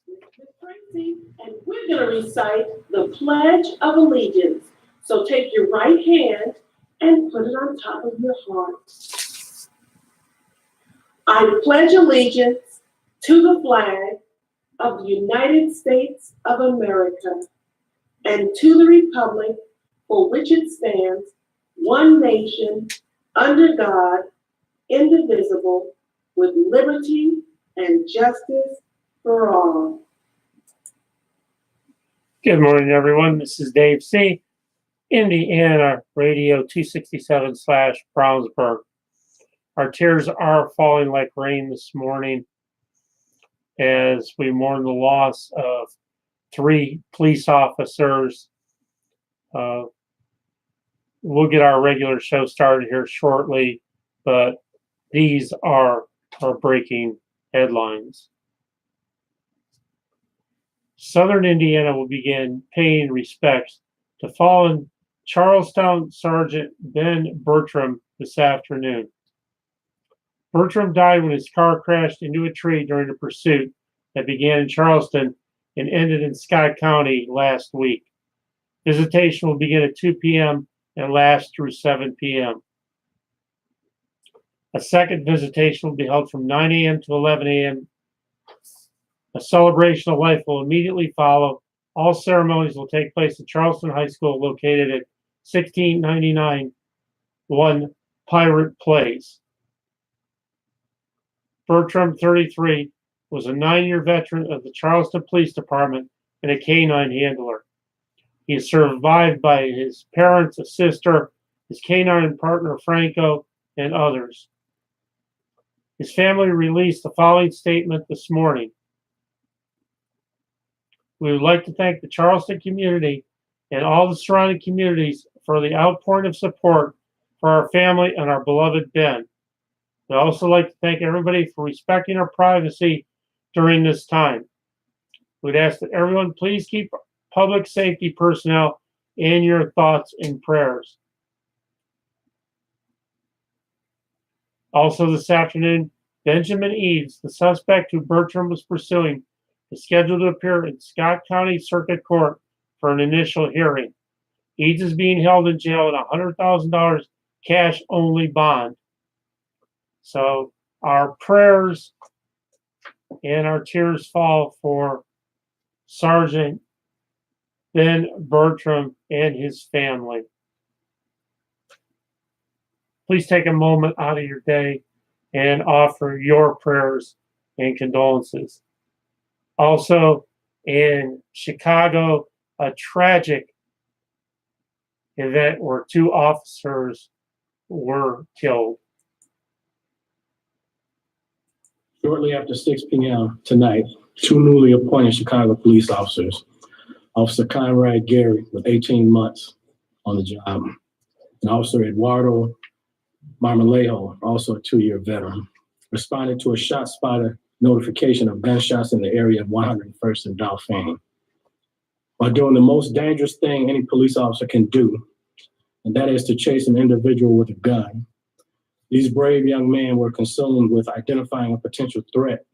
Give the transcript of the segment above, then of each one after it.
Ms. Tracy, and we're going to recite the Pledge of Allegiance. So take your right hand and put it on top of your heart. I pledge allegiance to the flag of the United States of America and to the republic for which it stands, one nation, under God, indivisible, with liberty and justice for all. Good morning, everyone. This is Dave C., Indiana Radio 267/Brownsburg. Our tears are falling like rain this morning as we mourn the loss of 3 police officers. We'll get our regular show started here shortly, but these are our breaking headlines. Southern Indiana will begin paying respects to fallen Charlestown Sergeant Ben Bertram this afternoon. Bertram died when his car crashed into a tree during a pursuit that began in Charleston and ended in Scott County last week. Visitation will begin at 2 p.m. and last through 7 p.m. A second visitation will be held from 9 a.m. to 11 a.m. A celebration of life will immediately follow. All ceremonies will take place at Charleston High School, located at 1699 1 Pirate Place. Bertram, 33, was a 9-year veteran of the Charleston Police Department and a canine handler. He is survived by his parents, a sister, his canine partner Franco, and others. His family released the following statement this morning. We would like to thank the Charleston community and all the surrounding communities for the outpouring of support for our family and our beloved Ben. We'd also like to thank everybody for respecting our privacy during this time. We'd ask that everyone please keep public safety personnel in your thoughts and prayers. Also this afternoon, Benjamin Eads, the suspect who Bertram was pursuing, is scheduled to appear in Scott County Circuit Court for an initial hearing. Eads is being held in jail on a $100,000 cash-only bond. So our prayers and our tears fall for Sergeant Ben Bertram and his family. Please take a moment out of your day and offer your prayers and condolences. Also in Chicago, a tragic event where 2 officers were killed. Shortly after 6 p.m. tonight, 2 newly appointed Chicago police officers, Officer Conrad Gary with 18 months on the job, and Officer Eduardo Marmolejo, also a 2-year veteran, responded to a shot spotter notification of gunshots in the area of 101st and Dauphine. While doing the most dangerous thing any police officer can do, and that is to chase an individual with a gun, these brave young men were consumed with identifying a potential threat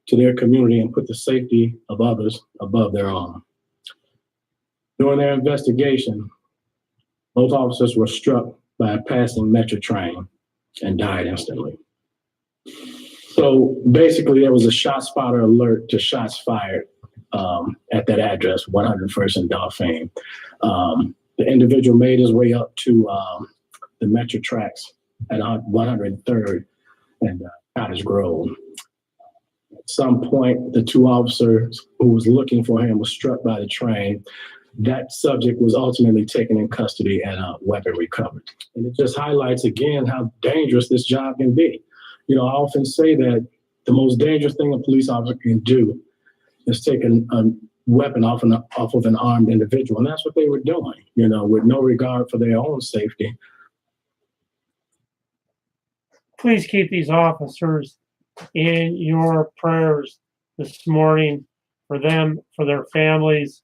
to their community and put the safety of others above their own. During their investigation, both officers were struck by a passing Metro train and died instantly. So basically, there was a shot spotter alert to shots fired at that address, 101st and Dauphine. The individual made his way up to the Metro tracks at 103rd and Cottage Grove. At some point, the 2 officers who was looking for him was struck by the train. That subject was ultimately taken in custody and a weapon recovered. And it just highlights again how dangerous this job can be. You know, I often say that the most dangerous thing a police officer can do is take a weapon off of an armed individual. And that's what they were doing, you know, with no regard for their own safety. Please keep these officers in your prayers this morning for them, for their families,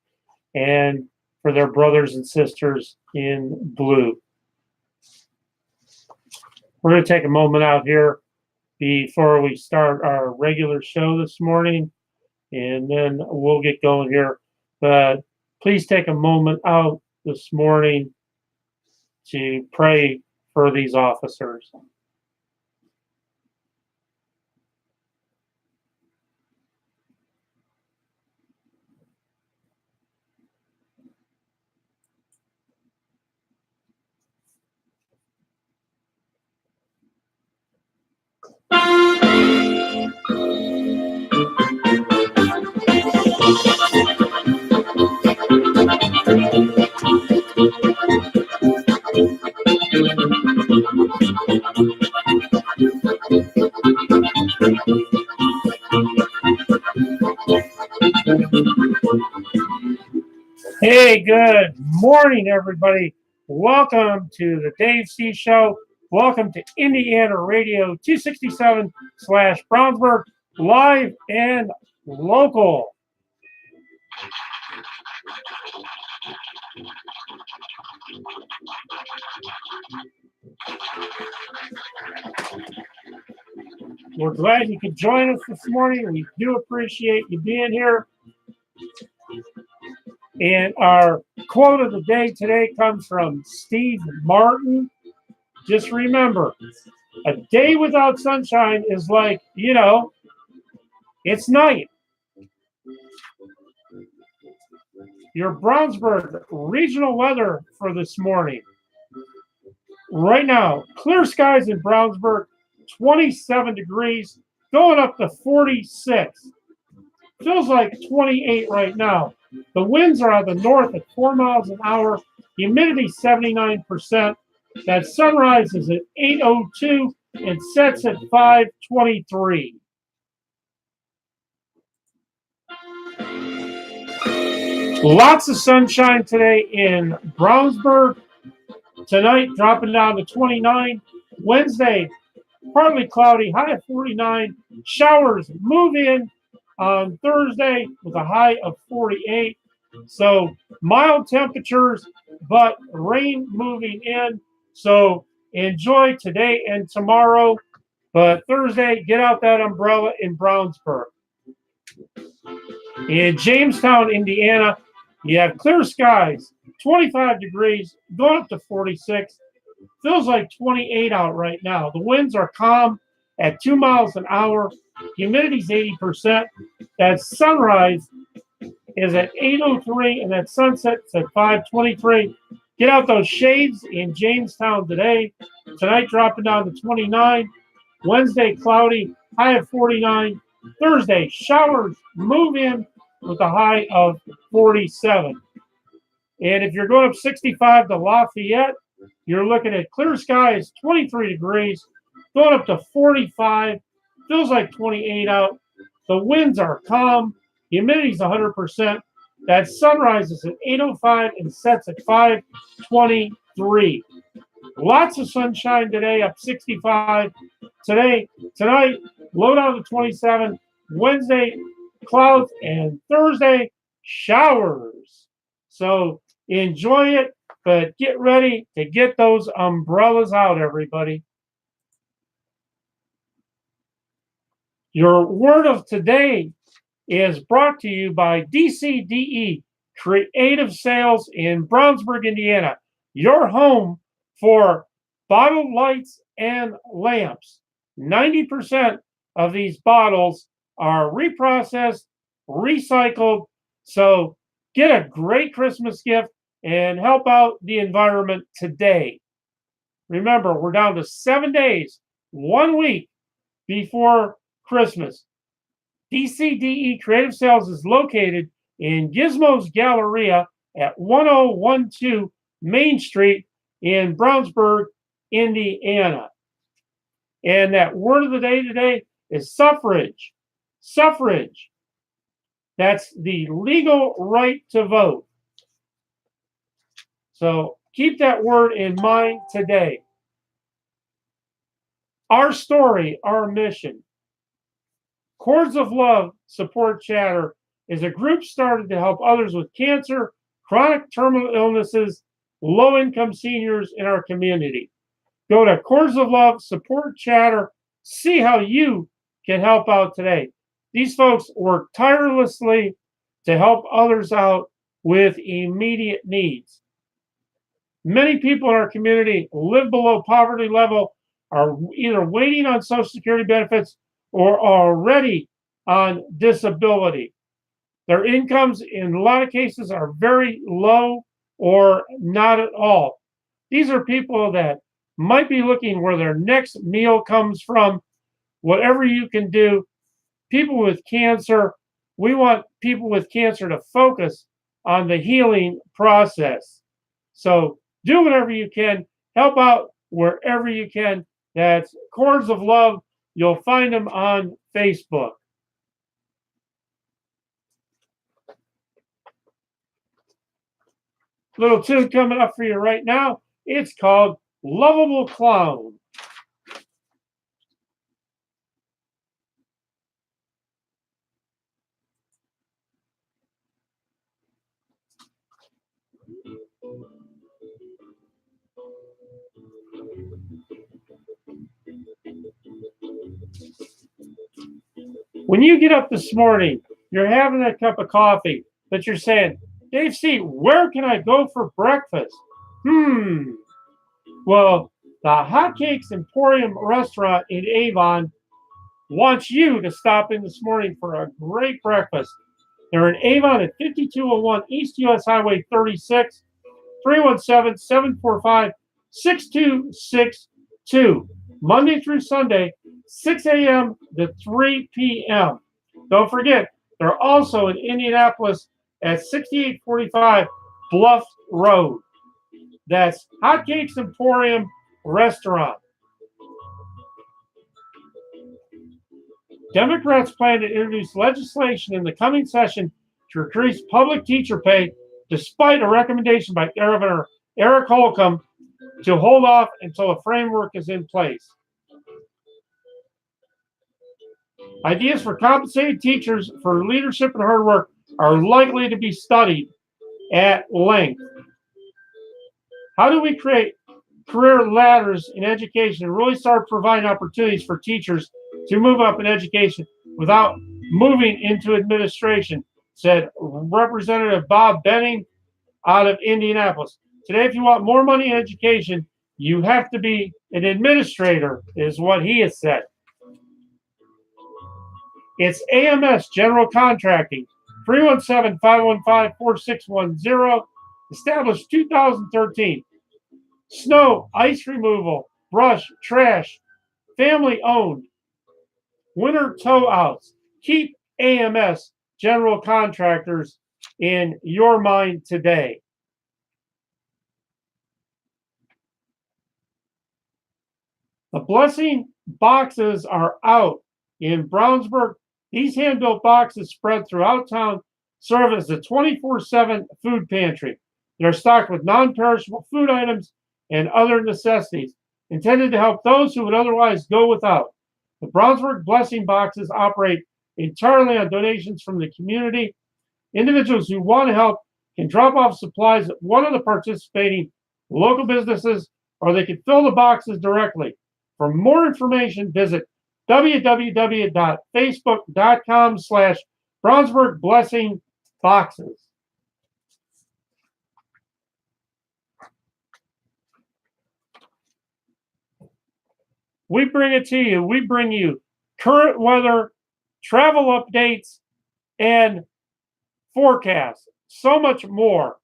and for their brothers and sisters in blue. We're going to take a moment out here before we start our regular show this morning and then we'll get going here. But please take a moment out this morning to pray for these officers. Hey, good morning, everybody. Welcome to the Dave C. Show. Welcome to Indiana Radio 267 / Brownsburg, live and local. We're glad you could join us this morning. We do appreciate you being here. And our quote of the day today comes from Steve Martin. Just remember, a day without sunshine is like, it's night. Your Brownsburg regional weather for this morning. Right now, clear skies in Brownsburg, 27 degrees, going up to 46. Feels like 28 right now. The winds are out of the north at 4 miles an hour. Humidity 79%. That sunrise is at 8:02 and sets at 5:23. Lots of sunshine today in Brownsburg. Tonight dropping down to 29. Wednesday, partly cloudy, high of 49. Showers move in on Thursday with a high of 48. So mild temperatures, but rain moving in. So enjoy today and tomorrow. But Thursday, get out that umbrella in Brownsburg. In Jamestown, Indiana, you have clear skies, 25 degrees, going up to 46. Feels like 28 out right now. The winds are calm at 2 miles an hour. Humidity's 80%. That sunrise is at 8:03 and that sunset's at 5:23. Get out those shades in Jamestown today. Tonight dropping down to 29. Wednesday cloudy, high of 49. Thursday showers move in with a high of 47. And if you're going up 65 to Lafayette, you're looking at clear skies, 23 degrees, going up to 45. Feels like 28 out. The winds are calm. Humidity's 100%. That sunrise is at 8:05 and sets at 5:23. Lots of sunshine today, up 65. Tonight, low down to 27. Wednesday, clouds, and Thursday, showers. So enjoy it, but get ready to get those umbrellas out, everybody. Your word of today is brought to you by DCDE Creative Sales in Brownsburg, Indiana, your home for bottled lights and lamps. 90% of these bottles are reprocessed, recycled, so get a great Christmas gift and help out the environment today. Remember, we're down to 7 days, 1 week before Christmas. DCDE Creative Sales is located in Gizmo's Galleria at 1012 Main Street in Brownsburg, Indiana. And that word of the day today is suffrage. Suffrage. That's the legal right to vote. So keep that word in mind today. Our story, our mission. Cords of Love Support Chatter is a group started to help others with cancer, chronic terminal illnesses, low-income seniors in our community. Go to Cords of Love Support Chatter. See how you can help out today. These folks work tirelessly to help others out with immediate needs. Many people in our community live below poverty level, are either waiting on Social Security benefits or already on disability. Their incomes, in a lot of cases, are very low or not at all. These are people that might be looking where their next meal comes from. Whatever you can do, people with cancer, we want people with cancer to focus on the healing process. So do whatever you can, help out wherever you can. That's Cords of Love. You'll find them on Facebook. Little tune coming up for you right now. It's called Lovable Clown. When you get up this morning, you're having a cup of coffee, but you're saying, Dave C., where can I go for breakfast? Well, the Hotcakes Emporium restaurant in Avon wants you to stop in this morning for a great breakfast. They're in Avon at 5201 East US Highway 36, 317-745-6262. Monday through Sunday, 6 a.m. to 3 p.m. Don't forget, they're also in Indianapolis at 6845 Bluff Road. That's Hotcakes Emporium Restaurant. Democrats plan to introduce legislation in the coming session to increase public teacher pay, despite a recommendation by Governor Eric Holcomb to hold off until a framework is in place. Ideas for compensated teachers for leadership and hard work are likely to be studied at length. How do we create career ladders in education and really start providing opportunities for teachers to move up in education without moving into administration, said Representative Bob Benning out of Indianapolis. Today, if you want more money in education, you have to be an administrator, is what he has said. It's AMS General Contracting, 317-515-4610, established 2013. Snow, ice removal, brush, trash, family owned. Winter tow outs. Keep AMS General Contractors in your mind today. The Blessing boxes are out in Brownsburg. These hand-built boxes spread throughout town serve as a 24/7 food pantry. They're stocked with non-perishable food items and other necessities, intended to help those who would otherwise go without. The Brownsburg Blessing boxes operate entirely on donations from the community. Individuals who want to help can drop off supplies at one of the participating local businesses, or they can fill the boxes directly. For more information, visit www.facebook.com/Brownsburg Blessing Boxes. We bring it to you. We bring you current weather, travel updates, and forecasts. So much more.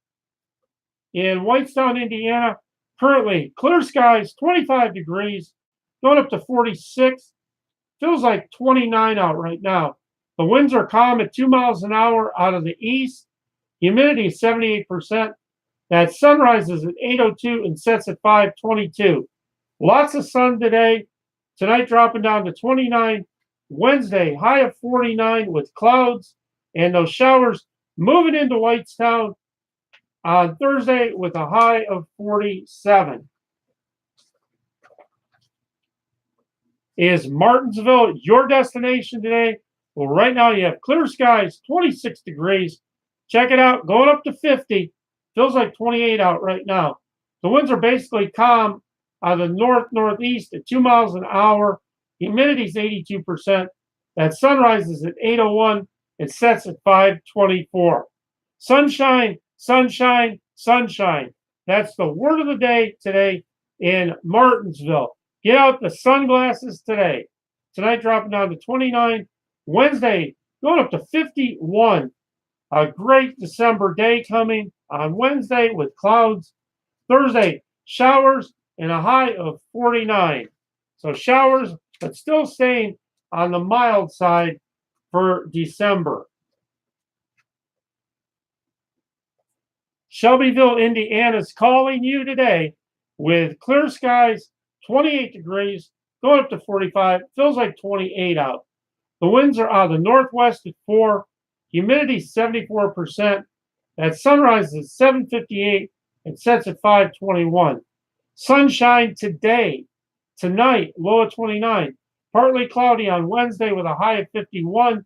In Whitestown, Indiana, currently clear skies, 25 degrees, going up to 46. Feels like 29 out right now. The winds are calm at 2 miles an hour out of the east. Humidity is 78%. That sun rises at 8:02 and sets at 5:22. Lots of sun today. Tonight dropping down to 29. Wednesday, high of 49 with clouds and those showers moving into Whitestown on Thursday with a high of 47. Is Martinsville your destination today? Well, right now you have clear skies, 26 degrees. Check it out, going up to 50. Feels like 28 out right now. The winds are basically calm out of the northeast at 2 miles an hour. Humidity is 82%. That sun rises at 8:01 and sets at 5:24. Sunshine, sunshine, sunshine. That's the word of the day today in Martinsville. Get out the sunglasses today. Tonight dropping down to 29. Wednesday going up to 51. A great December day coming on Wednesday with clouds. Thursday, showers and a high of 49. So showers, but still staying on the mild side for December. Shelbyville, Indiana is calling you today with clear skies, 28 degrees, going up to 45. Feels like 28 out. The winds are out of the northwest at 4. Humidity 74%. That sunrise is 7:58 and sets at 5:21. Sunshine today, tonight, low of 29. Partly cloudy on Wednesday with a high of 51.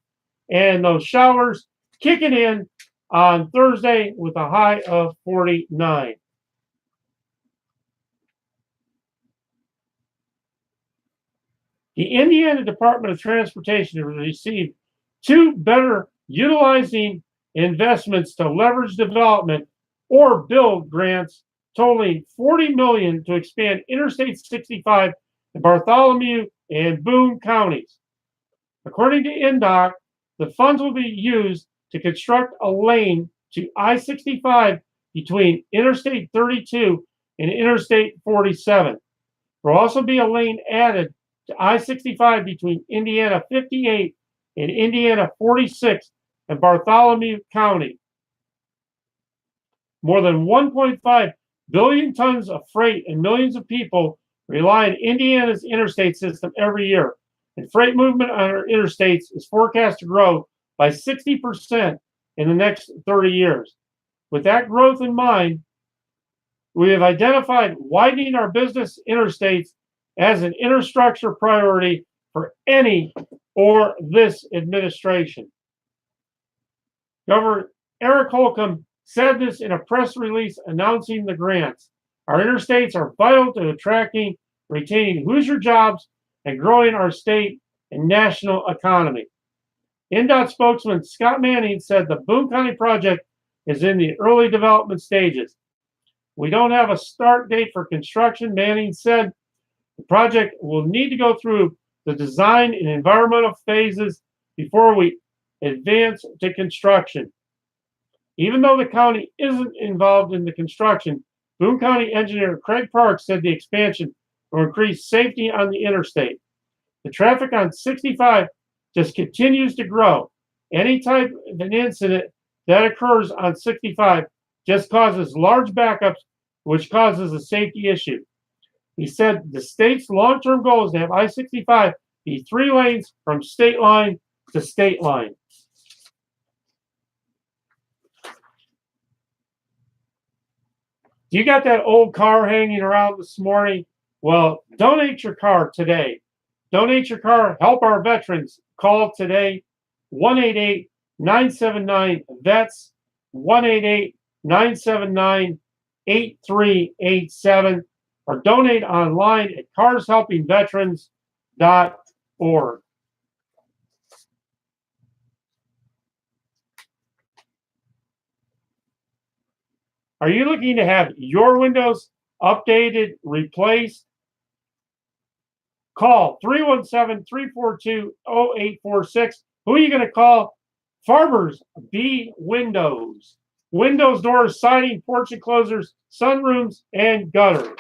And those showers kicking in on Thursday with a high of 49. The Indiana Department of Transportation has received 2 better utilizing investments to leverage development or build grants totaling $40 million to expand Interstate 65 in Bartholomew and Boone counties. According to INDOT, the funds will be used to construct a lane to I-65 between Interstate 32 and Interstate 47. There will also be a lane added to I-65 between Indiana 58 and Indiana 46 in Bartholomew County. More than 1.5 billion tons of freight and millions of people rely on Indiana's interstate system every year, and freight movement on our interstates is forecast to grow by 60% in the next 30 years. With that growth in mind, we have identified widening our business interstates as an infrastructure priority for any or this administration. Governor Eric Holcomb said this in a press release announcing the grants. Our interstates are vital to attracting, retaining Hoosier jobs, and growing our state and national economy. INDOT spokesman Scott Manning said the Boone County project is in the early development stages. We don't have a start date for construction, Manning said. The project will need to go through the design and environmental phases before we advance to construction. Even though the county isn't involved in the construction, Boone County engineer Craig Parks said the expansion will increase safety on the interstate. The traffic on 65 just continues to grow. Any type of an incident that occurs on 65 just causes large backups, which causes a safety issue. He said the state's long-term goal is to have I-65 be 3 lanes from state line to state line. You got that old car hanging around this morning? Well, donate your car today. Donate your car. Help our veterans. Call today. 1-888-979-VETS. 1-888-979-8387. Or donate online at carshelpingveterans.org. Are you looking to have your windows updated, replaced? Call 317-342-0846. Who are you going to call? Farmers B Windows. Windows, doors, siding, porch enclosures, sunrooms, and gutters.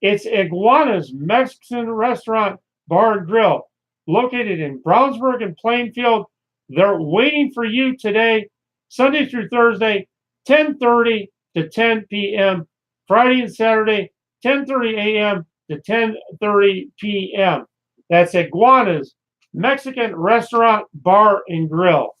It's Iguana's Mexican Restaurant, Bar and Grill, located in Brownsburg and Plainfield. They're waiting for you today, Sunday through Thursday, 10:30 to 10 p.m. Friday and Saturday, 10:30 a.m. to 10:30 p.m. That's Iguana's Mexican Restaurant, Bar, and Grill.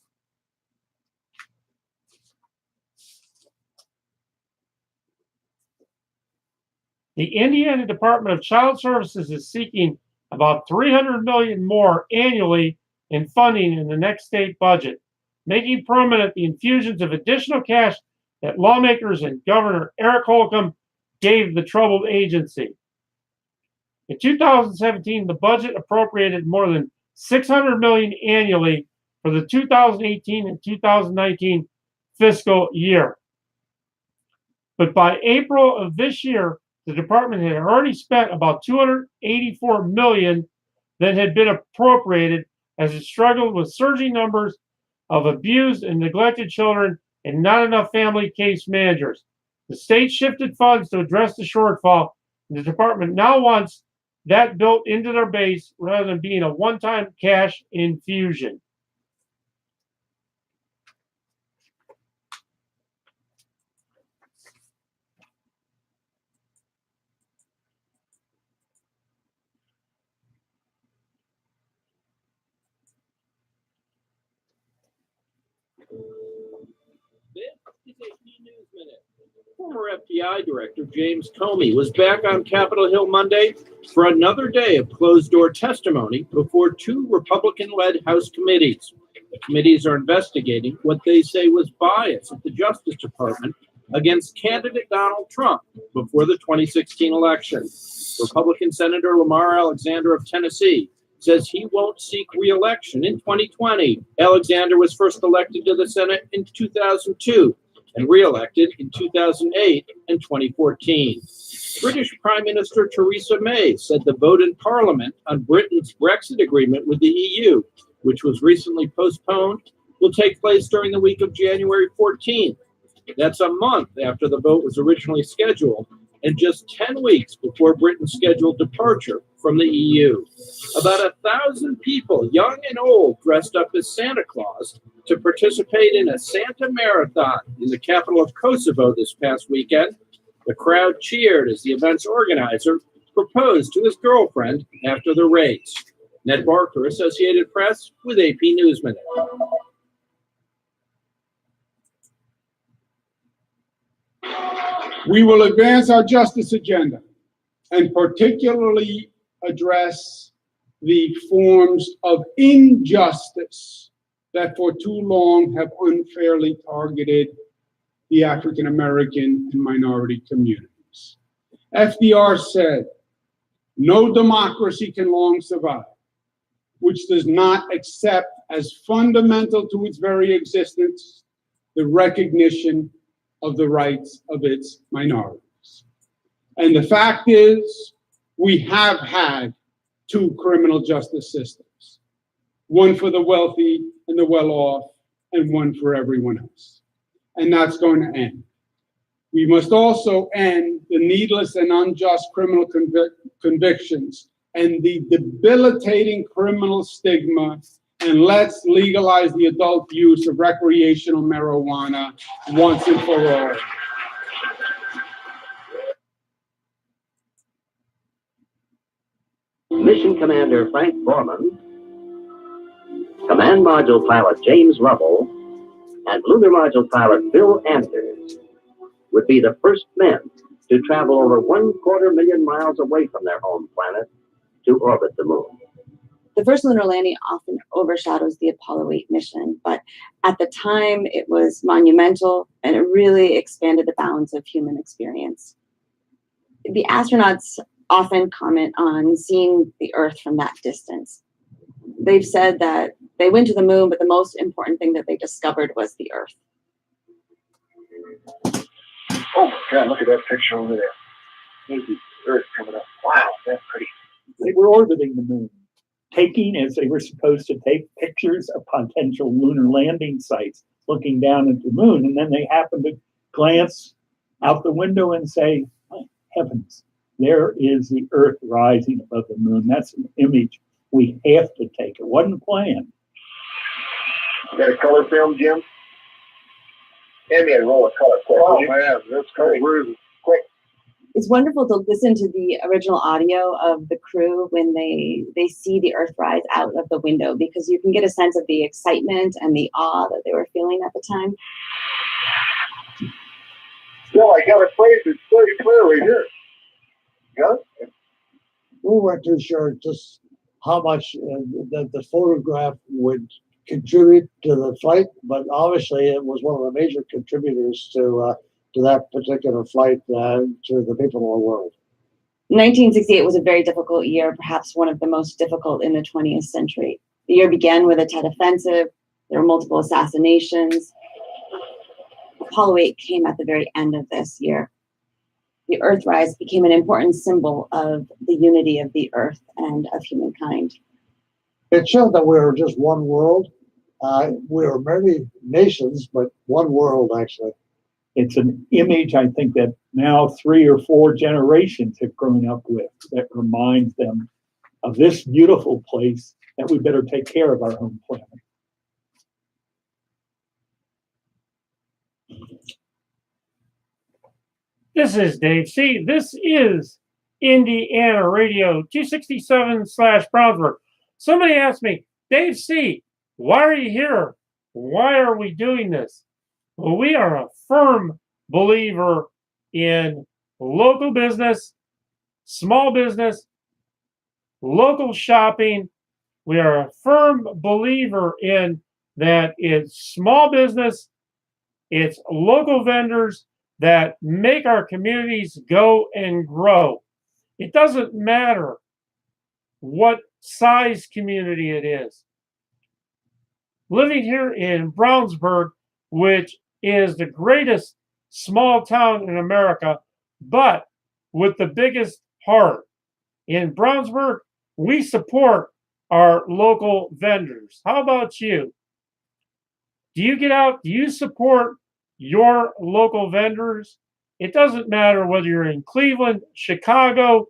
The Indiana Department of Child Services is seeking about $300 million more annually in funding in the next state budget, making permanent the infusions of additional cash that lawmakers and Governor Eric Holcomb gave the troubled agency. In 2017, the budget appropriated more than $600 million annually for the 2018 and 2019 fiscal year. But by April of this year, the department had already spent about $284 million that had been appropriated as it struggled with surging numbers of abused and neglected children and not enough family case managers. The state shifted funds to address the shortfall, and the department now wants that built into their base rather than being a one-time cash infusion. This is AP News Minute. Former FBI Director James Comey was back on Capitol Hill Monday for another day of closed-door testimony before two Republican-led House committees. The committees are investigating what they say was bias at the Justice Department against candidate Donald Trump before the 2016 election. Republican Senator Lamar Alexander of Tennessee says he won't seek re-election in 2020. Alexander was first elected to the Senate in 2002 and re-elected in 2008 and 2014. British Prime Minister Theresa May said the vote in Parliament on Britain's Brexit agreement with the EU, which was recently postponed, will take place during the week of January 14th. That's a month after the vote was originally scheduled and just 10 weeks before Britain's scheduled departure from the EU. About 1,000 people, young and old, dressed up as Santa Claus to participate in a Santa Marathon in the capital of Kosovo this past weekend. The crowd cheered as the event's organizer proposed to his girlfriend after the race. Ned Barker, Associated Press, with AP News Minute. We will advance our justice agenda and particularly address the forms of injustice that for too long have unfairly targeted the African American and minority communities. FDR said, "No democracy can long survive, which does not accept as fundamental to its very existence the recognition of the rights of its minorities." And the fact is, we have had two criminal justice systems, one for the wealthy and the well-off, and one for everyone else. And that's going to end. We must also end the needless and unjust criminal convictions and the debilitating criminal stigma, and let's legalize the adult use of recreational marijuana once and for all. Mission Commander Frank Borman, Command Module Pilot James Lovell, and Lunar Module Pilot Bill Anders would be the first men to travel over 250,000 miles away from their home planet to orbit the moon. The first lunar landing often overshadows the Apollo 8 mission, but at the time it was monumental and it really expanded the bounds of human experience. The astronauts often comment on seeing the Earth from that distance. They've said that they went to the moon, but the most important thing that they discovered was the Earth. Oh my God, look at that picture over there. There's the Earth coming up. Wow, that's pretty. They were orbiting the moon, taking, as they were supposed to take, pictures of potential lunar landing sites, looking down at the moon, and then they happened to glance out the window and say, oh, heavens, there is the Earth rising above the moon. That's an image we have to take. It wasn't planned. Got a color film, Jim? Hand me a roll of color, quick. Oh, man, that's great. Where is it? Quick. It's wonderful to listen to the original audio of the crew when they see the Earth rise out of the window, because you can get a sense of the excitement and the awe that they were feeling at the time. Still, I got a phrase that's very clearly here. Yeah? We weren't too sure just how much the photograph would contribute to the flight, but obviously it was one of the major contributors to that particular flight to the people of the world. 1968 was a very difficult year, perhaps one of the most difficult in the 20th century. The year began with a Tet Offensive. There were multiple assassinations. Apollo 8 came at the very end of this year. The Earthrise became an important symbol of the unity of the Earth and of humankind. It showed that we were just one world. We were many nations, but one world, actually. It's an image I think that now 3 or 4 generations have grown up with that reminds them of this beautiful place that we better take care of our home planet. This is Dave C. This is Indiana Radio 267/Brownsburg. Somebody asked me, Dave C., why are you here? Why are we doing this? Well, we are a firm believer in local business, small business, local shopping. We are a firm believer in that it's small business, it's local vendors that make our communities go and grow. It doesn't matter what size community it is. Living here in Brownsburg, which is the greatest small town in America, but with the biggest heart. In Brownsburg, we support our local vendors. How about you? Do you get out? Do you support your local vendors? It doesn't matter whether you're in Cleveland, Chicago.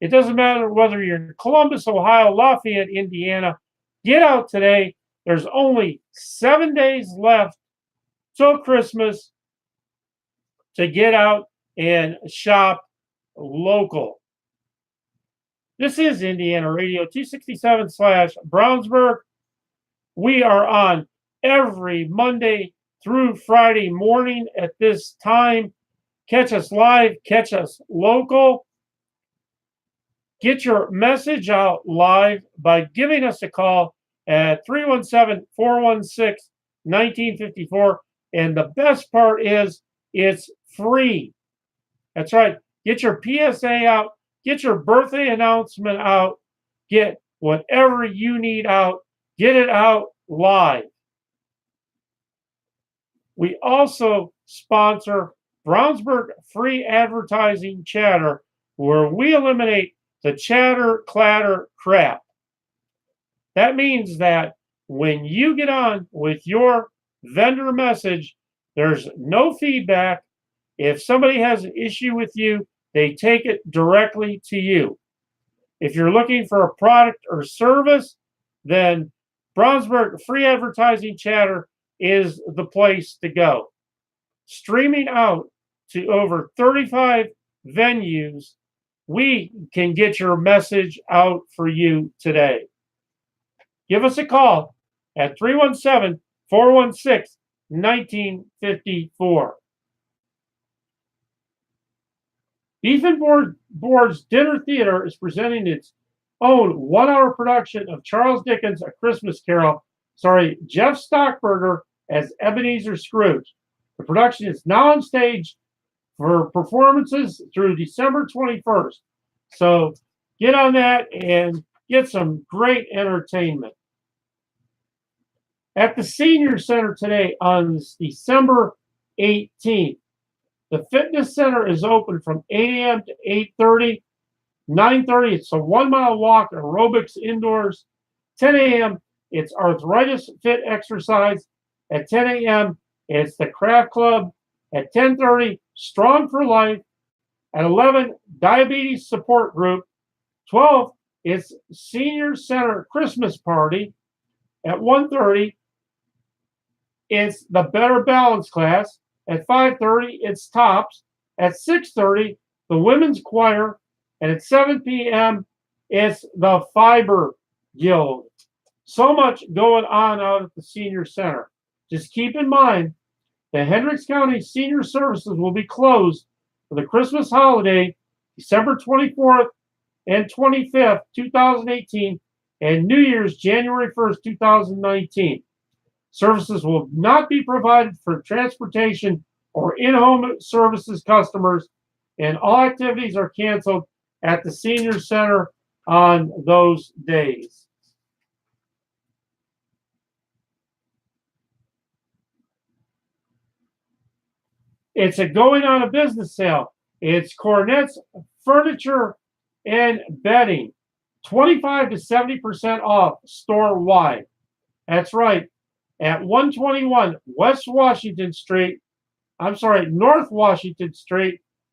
It doesn't matter whether you're in Columbus, Ohio, Lafayette, Indiana. Get out today. There's only 7 days left till Christmas to get out and shop local. This is Indiana Radio 267/Brownsburg. We are on every Monday through Friday morning at this time. Catch us live, catch us local. Get your message out live by giving us a call at 317-416-1954. And the best part is it's free. That's right. Get your PSA out. Get your birthday announcement out. Get whatever you need out. Get it out live. We also sponsor Brownsburg Free Advertising Chatter, where we eliminate the chatter, clatter, crap. That means that when you get on with your vendor message, there's no feedback. If somebody has an issue with you, they take it directly to you. If you're looking for a product or service, then Brownsburg Free Advertising Chatter is the place to go. Streaming out to over 35 venues, we can get your message out for you today. Give us a call at 317-416-1954. Beef and Board's Dinner Theater is presenting its own one-hour production of Charles Dickens' A Christmas Carol, starring Jeff Stockburger as Ebenezer Scrooge. The production is now on stage for performances through December 21st. So get on that and get some great entertainment. At the Senior Center today on December 18th, the fitness center is open from 8 a.m. to 8:30. 9:30, it's a 1-mile walk aerobics indoors. 10 a.m., it's arthritis fit exercise. At 10 a.m., it's the craft club. At 10:30, Strong for Life. At 11, diabetes support group. 12, it's Senior Center Christmas party. At 1:30, it's the Better Balance class. At 5:30, it's Tops. At 6:30, the Women's Choir. And at 7 p.m., it's the Fiber Guild. So much going on out at the Senior Center. Just keep in mind, the Hendricks County Senior Services will be closed for the Christmas holiday, December 24th and 25th, 2018, and New Year's, January 1st, 2019. Services will not be provided for transportation or in-home services customers and all activities are canceled at the senior center on those days. It's a going on a business sale. It's Cornette's Furniture and Bedding, 25 to 70% off store wide. That's right. At 121 North Washington Street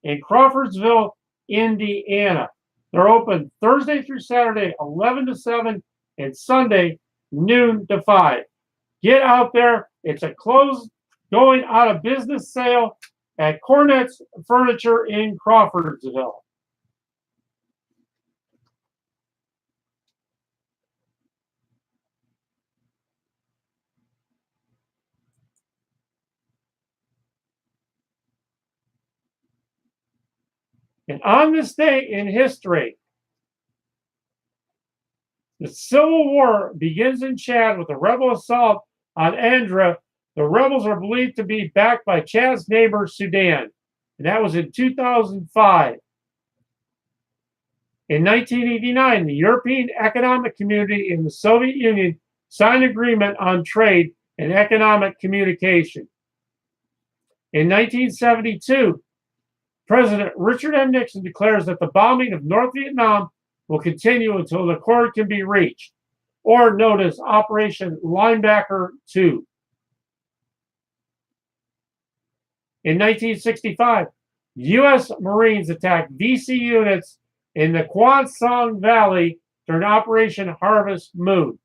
in Crawfordsville, Indiana. They're open Thursday through Saturday, 11 to 7, and Sunday, noon to 5. Get out there. It's a going out of business sale at Cornette's Furniture in Crawfordsville. And on this day in history, the Civil War begins in Chad with a rebel assault on Andhra. The rebels are believed to be backed by Chad's neighbor, Sudan, and that was in 2005. In 1989, the European Economic Community and the Soviet Union signed an agreement on trade and economic communication. In 1972, President Richard M. Nixon declares that the bombing of North Vietnam will continue until an accord can be reached, or known as Operation Linebacker 2. In 1965, U.S. Marines attacked VC units in the Quan Song Valley during Operation Harvest Moon.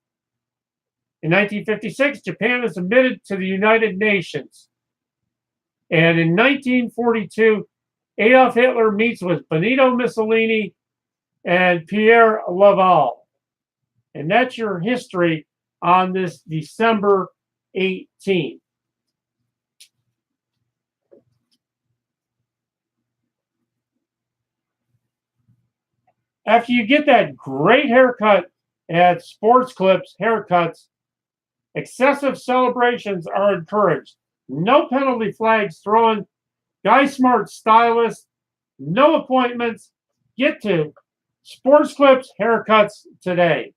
In 1956, Japan is admitted to the United Nations. And in 1942, Adolf Hitler meets with Benito Mussolini and Pierre Laval. And that's your history on this December 18th. After you get that great haircut at Sports Clips Haircuts, excessive celebrations are encouraged. No penalty flags thrown. Guy Smart Stylist, no appointments. Get to Sports Clips Haircuts today.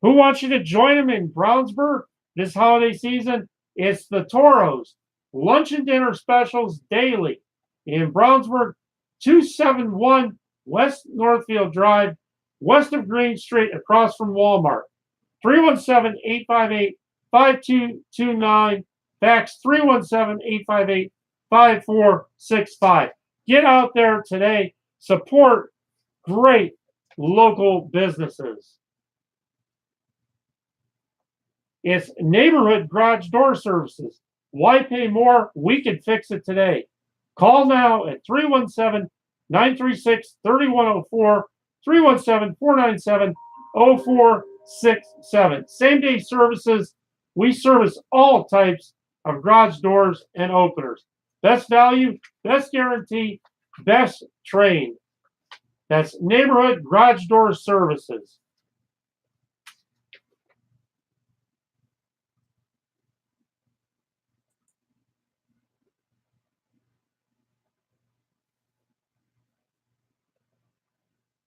Who wants you to join them in Brownsburg this holiday season? It's the Toros. Lunch and dinner specials daily in Brownsburg, 271 West Northfield Drive, west of Green Street, across from Walmart. 317-858-5229. Fax 317-858-5465. Get out there today. Support great local businesses. It's Neighborhood Garage Door Services. Why pay more? We can fix it today. Call now at 317-936-3104, 317-497-0467. Same-day services. We service all types of garage doors and openers. Best value, best guarantee, best trained. That's Neighborhood Garage Door Services.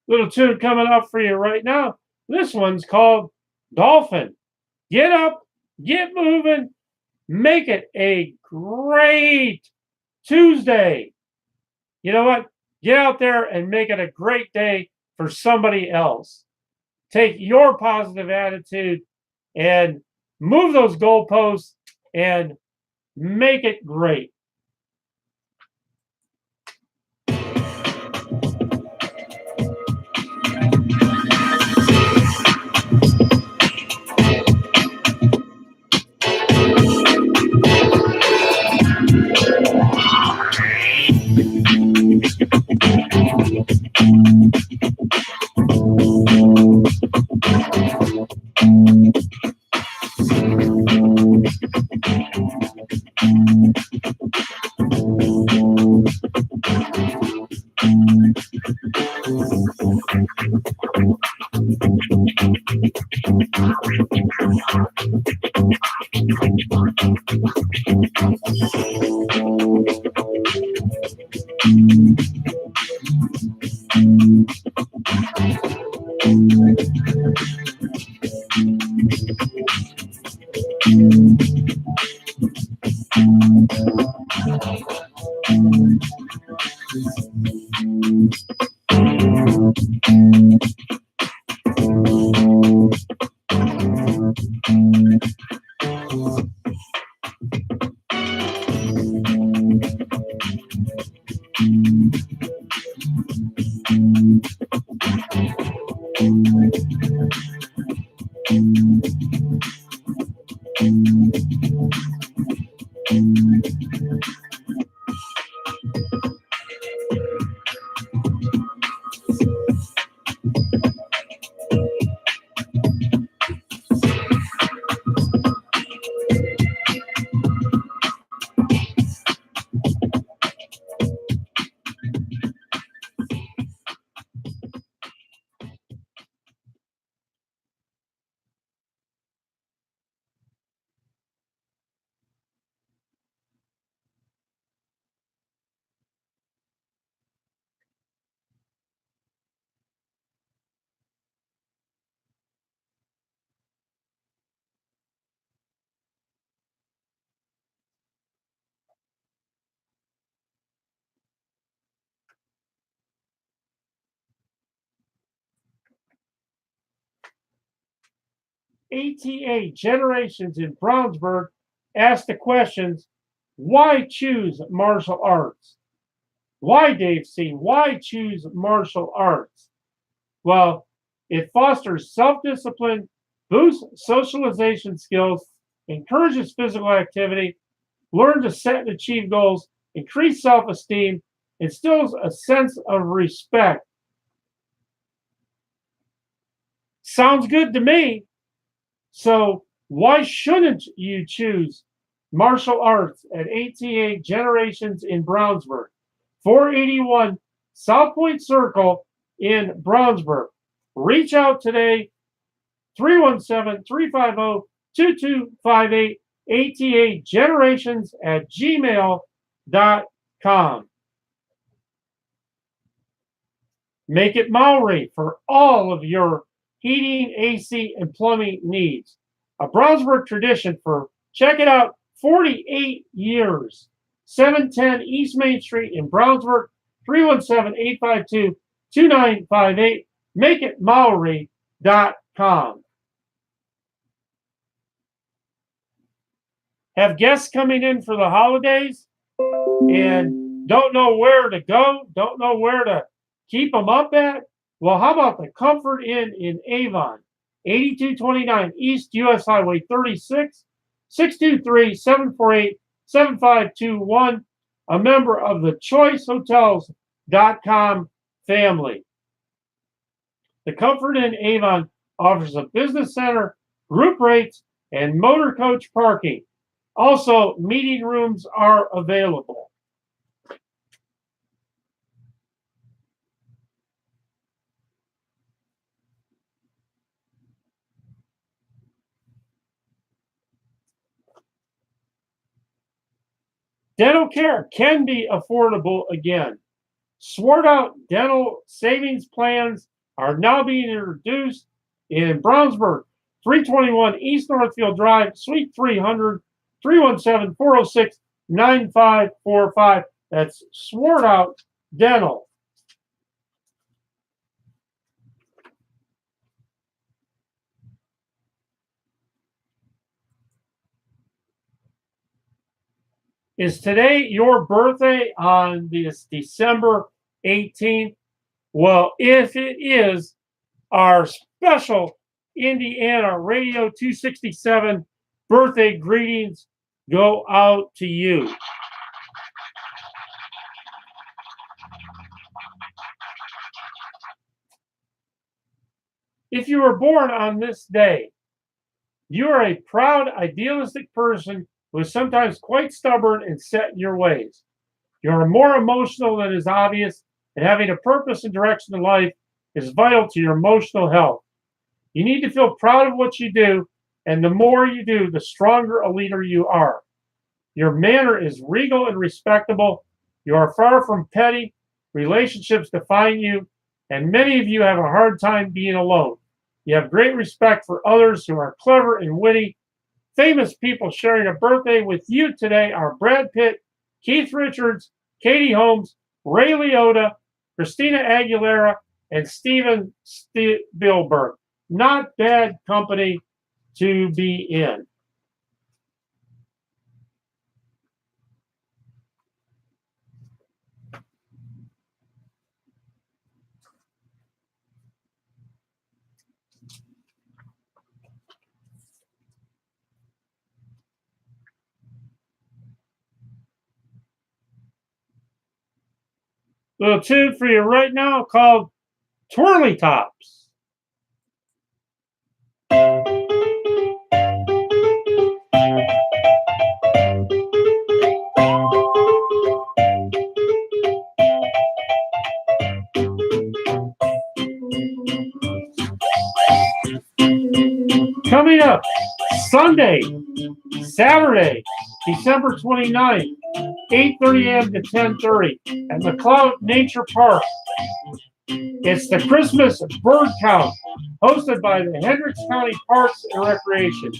Little tune coming up for you right now. This one's called Dolphin. Get up, get moving, make it a great Tuesday. You know what? Get out there and make it a great day for somebody else. Take your positive attitude and move those goalposts and make it great. ATA Generations in Brownsburg asked the questions, why choose martial arts? Why, Dave C? Why choose martial arts? Well, it fosters self-discipline, boosts socialization skills, encourages physical activity, learn to set and achieve goals, increase self-esteem, instills a sense of respect. Sounds good to me. So why shouldn't you choose martial arts at ATA Generations in Brownsburg? 481 South Point Circle in Brownsburg. Reach out today, 317-350-2258, ATA Generations at gmail.com. Make it Maori for all of your heating, AC, and plumbing needs. A Brownsburg tradition for, check it out, 48 years. 710 East Main Street in Brownsburg, 317-852-2958. MakeItMaori.com. Have guests coming in for the holidays and don't know where to go, don't know where to keep them up at? Well, how about the Comfort Inn in Avon, 8229 East US Highway 36, 623-748-7521, a member of the ChoiceHotels.com family. The Comfort Inn Avon offers a business center, group rates, and motor coach parking. Also, meeting rooms are available. Dental care can be affordable again. Swore out dental savings plans are now being introduced in Brownsburg, 321 East Northfield Drive, Suite 300, 317-406-9545. That's Swore Out Dental. Is today your birthday on this December 18th? Well, if it is, our special Indiana Radio 267 birthday greetings go out to you. If you were born on this day, you are a proud, idealistic person who is sometimes quite stubborn and set in your ways. You are more emotional than is obvious, and having a purpose and direction in life is vital to your emotional health. You need to feel proud of what you do, and the more you do, the stronger a leader you are. Your manner is regal and respectable, You are far from petty. Relationships define you, and many of you have a hard time being alone. You have great respect for others who are clever and witty. Famous people sharing a birthday with you today are Brad Pitt, Keith Richards, Katie Holmes, Ray Liotta, Christina Aguilera, and Steven Spielberg. Not bad company to be in. Little tune for you right now called Twirly Tops. Coming up Sunday, Saturday, December 29th, 8:30 a.m. to 10:30 at McLeod Nature Park. It's the Christmas Bird Count, hosted by the Hendricks County Parks and Recreation.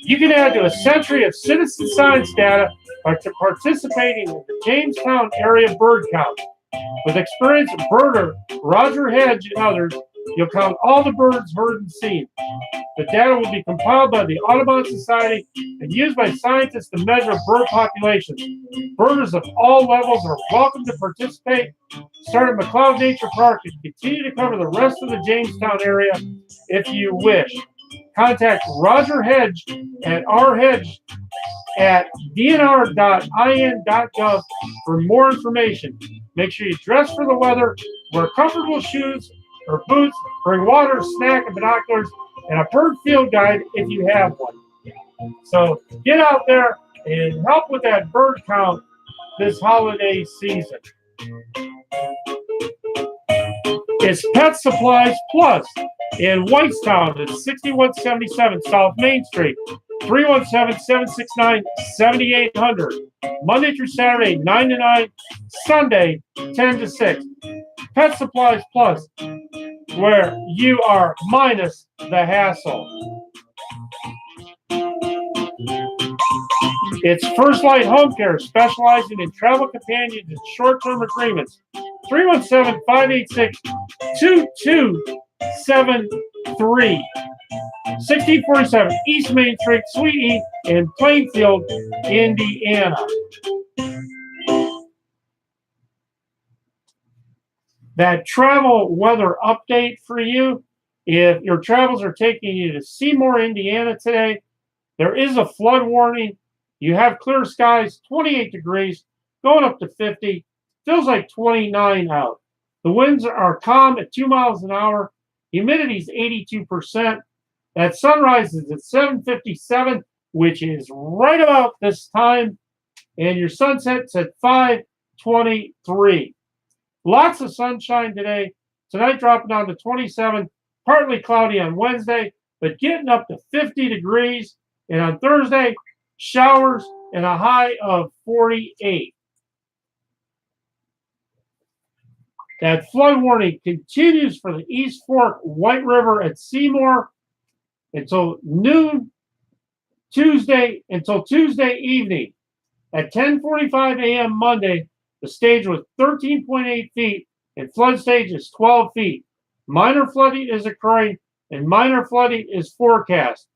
You can add to a century of citizen science data by participating in the Jamestown Area Bird Count. With experienced birder Roger Hedge and others, you'll count all the birds heard and seen. The data will be compiled by the Audubon Society and used by scientists to measure bird populations. Birders of all levels are welcome to participate. Start at McLeod Nature Park and continue to cover the rest of the Jamestown area if you wish. Contact Roger Hedge at rhedge@dnr.in.gov for more information. Make sure you dress for the weather, wear comfortable shoes or boots, bring water, snack, and binoculars, and a bird field guide if you have one. So get out there and help with that bird count this holiday season. It's Pet Supplies Plus in Whitestown at 6177 South Main Street, 317-769-7800. Monday through Saturday, 9 to 9, Sunday, 10 to 6. Pet Supplies Plus, where you are minus the hassle. It's First Light Home Care, specializing in travel companions and short-term agreements. 317-586-2273. 1647 East Main Street, Suite E in Plainfield, Indiana. That travel weather update for you. If your travels are taking you to Seymour, Indiana today, there is a flood warning. You have clear skies, 28 degrees, going up to 50. Feels like 29 out. The winds are calm at 2 miles an hour. Humidity is 82%. That sunrise is at 7:57, which is right about this time. And your sunset's at 5:23. Lots of sunshine today. Tonight dropping down to 27. Partly cloudy on Wednesday, but getting up to 50 degrees. And on Thursday, showers and a high of 48. That flood warning continues for the East Fork White River at Seymour until noon Tuesday, until Tuesday evening. At 10:45 a.m. Monday, the stage was 13.8 feet and flood stage is 12 feet. Minor flooding is occurring and minor flooding is forecast.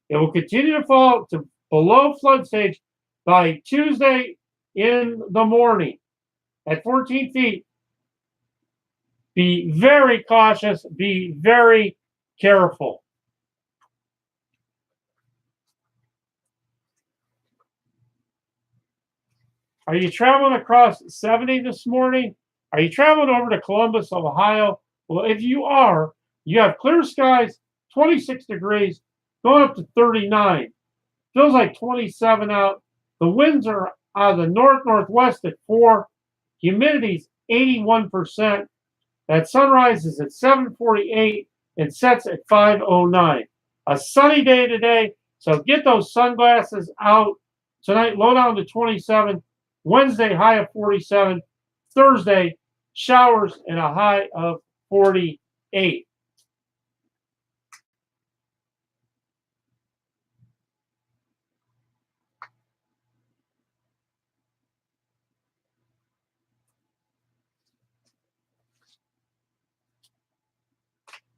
It will continue to fall to below flood stage by Tuesday in the morning at 14 feet. Be very cautious, be very careful. Are you traveling across 70 this morning? Are you traveling over to Columbus, Ohio? Well, if you are, you have clear skies, 26 degrees, going up to 39. Feels like 27 out. The winds are out of the north-northwest at 4. Humidity's 81%. That sunrise is at 7:48 and sets at 5:09. A sunny day today, so get those sunglasses out. Tonight, low down to 27. Wednesday, high of 47. Thursday, showers and a high of 48.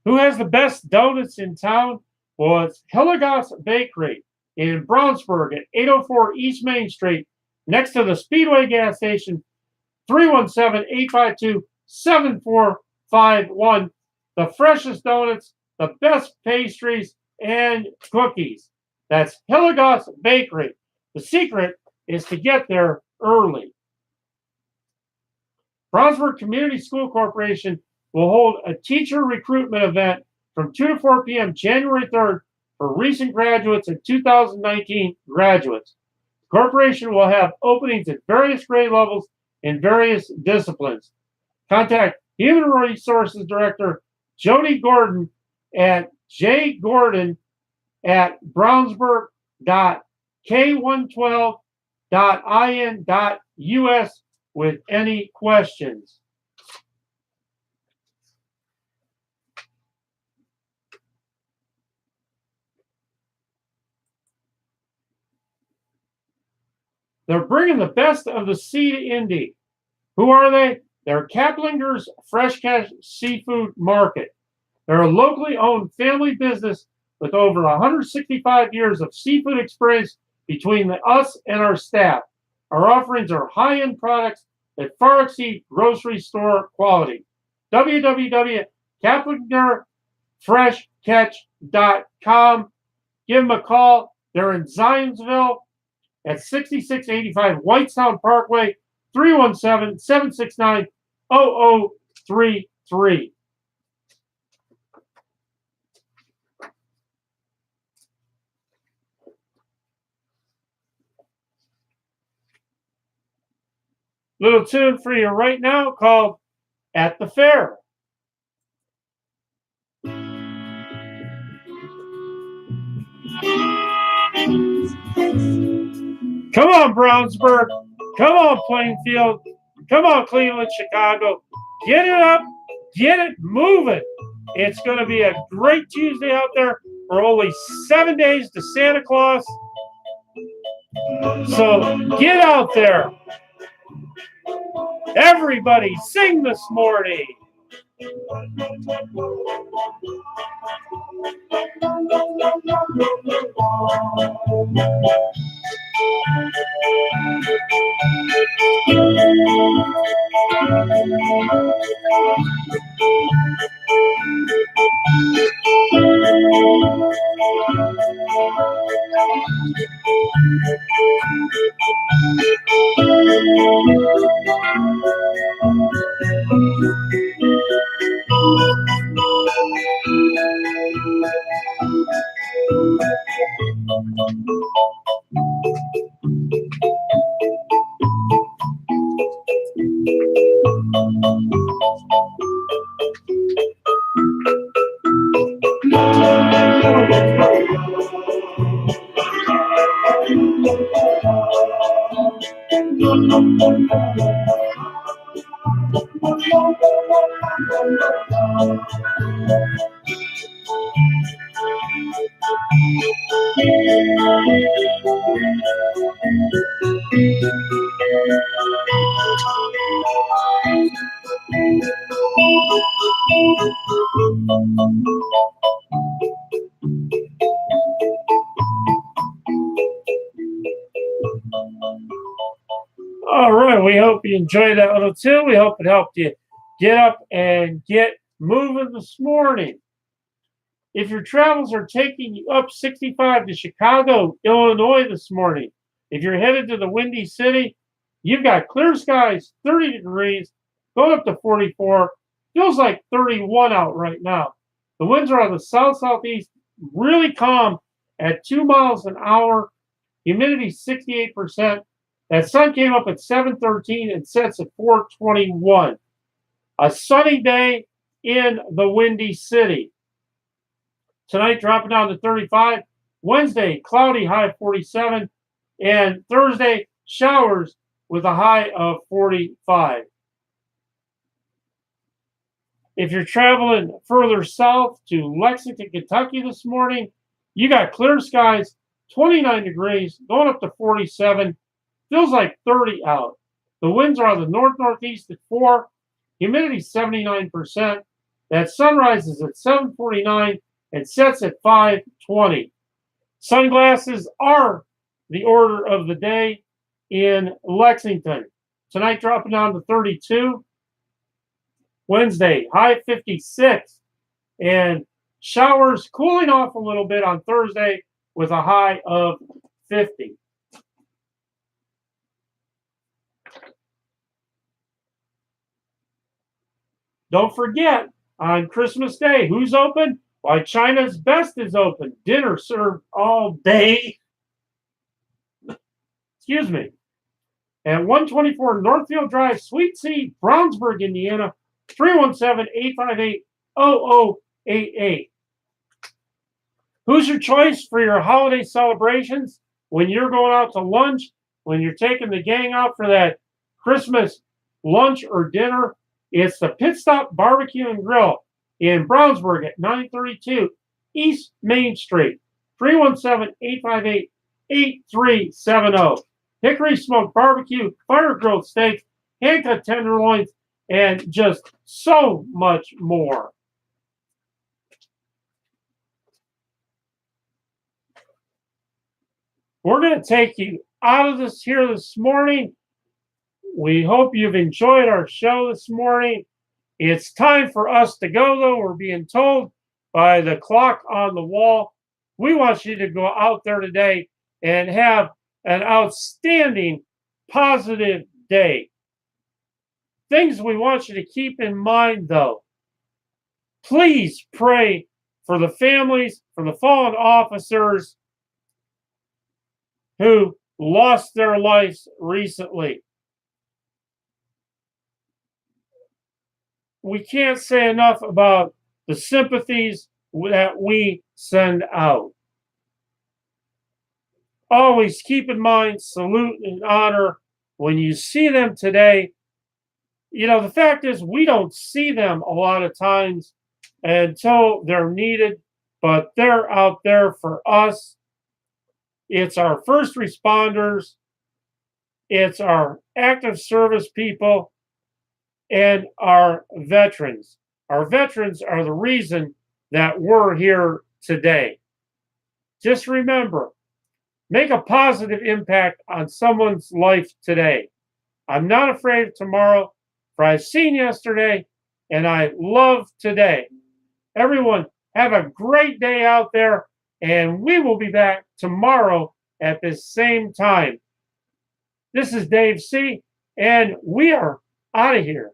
Who has the best donuts in town? Well, it's Hilligoss Bakery in Brownsburg at 804 East Main Street, next to the Speedway gas station, 317-852-7451. The freshest donuts, the best pastries, and cookies. That's Hilligoss Bakery. The secret is to get there early. Brownsburg Community School Corporation will hold a teacher recruitment event from 2 to 4 p.m. January 3rd for recent graduates and 2019 graduates. The corporation will have openings at various grade levels in various disciplines. Contact Human Resources Director Jody Gordon at jgordon@brownsburg.k112.in.us with any questions. They're bringing the best of the sea to Indy. Who are they? They're Kaplinger's Fresh Catch Seafood Market. They're a locally owned family business with over 165 years of seafood experience between us and our staff. Our offerings are high-end products that far exceed grocery store quality. www.kaplingerfreshcatch.com. Give them a call. They're in Zionsville at 6685 Whitestown Parkway, 317-769-0033. Little tune for you right now called At the Fair. Come on, Brownsburg. Come on, Plainfield. Come on, Cleveland, Chicago. Get it up. Get it moving. It's going to be a great Tuesday out there. We're only 7 days to Santa Claus. So get out there. Everybody sing this morning. All right, we hope you enjoyed that little tune. We hope it helped you get up and get moving this morning. If your travels are taking you up 65 to Chicago, Illinois this morning, if you're headed to the Windy City, you've got clear skies, 30 degrees, going up to 44. Feels like 31 out right now. The winds are on the south-southeast, really calm at 2 miles an hour. Humidity 68%. That sun came up at 7:13 and sets at 4:21. A sunny day in the Windy City. Tonight dropping down to 35. Wednesday, cloudy, high 47. And Thursday, showers with a high of 45. If you're traveling further south to Lexington, Kentucky this morning, you got clear skies, 29 degrees, going up to 47. Feels like 30 out. The winds are on the north-northeast at 4. Humidity 79%. That sun rises at 7:49 and sets at 5:20. Sunglasses are the order of the day in Lexington. Tonight dropping down to 32. Wednesday, high 56. And showers cooling off a little bit on Thursday with a high of 50. Don't forget, on Christmas Day, who's open? Why, China's Best is open. Dinner served all day. Excuse me. At 124 Northfield Drive, Sweet Sea, Brownsburg, Indiana, 317-858-0088. Who's your choice for your holiday celebrations? When you're going out to lunch, when you're taking the gang out for that Christmas lunch or dinner, it's the Pit Stop Barbecue and Grill in Brownsburg at 932 East Main Street, 317-858-8370. Hickory smoked barbecue, fire-grilled steaks, hand-cut tenderloins, and just so much more. We're going to take you out of this here this morning. We hope you've enjoyed our show this morning. It's time for us to go, though. We're being told by the clock on the wall. We want you to go out there today and have an outstanding, positive day. Things we want you to keep in mind, though. Please pray for the families, for the fallen officers who lost their lives recently. We can't say enough about the sympathies that we send out. Always keep in mind, salute and honor when you see them today. You know, the fact is we don't see them a lot of times until they're needed, but they're out there for us. It's our first responders. It's our active service people and our veterans. Our veterans are the reason that we're here today. Just remember, make a positive impact on someone's life today. I'm not afraid of tomorrow, for I've seen yesterday and I love today. Everyone, have a great day out there, and we will be back tomorrow at this same time. This is Dave C., and we are out of here.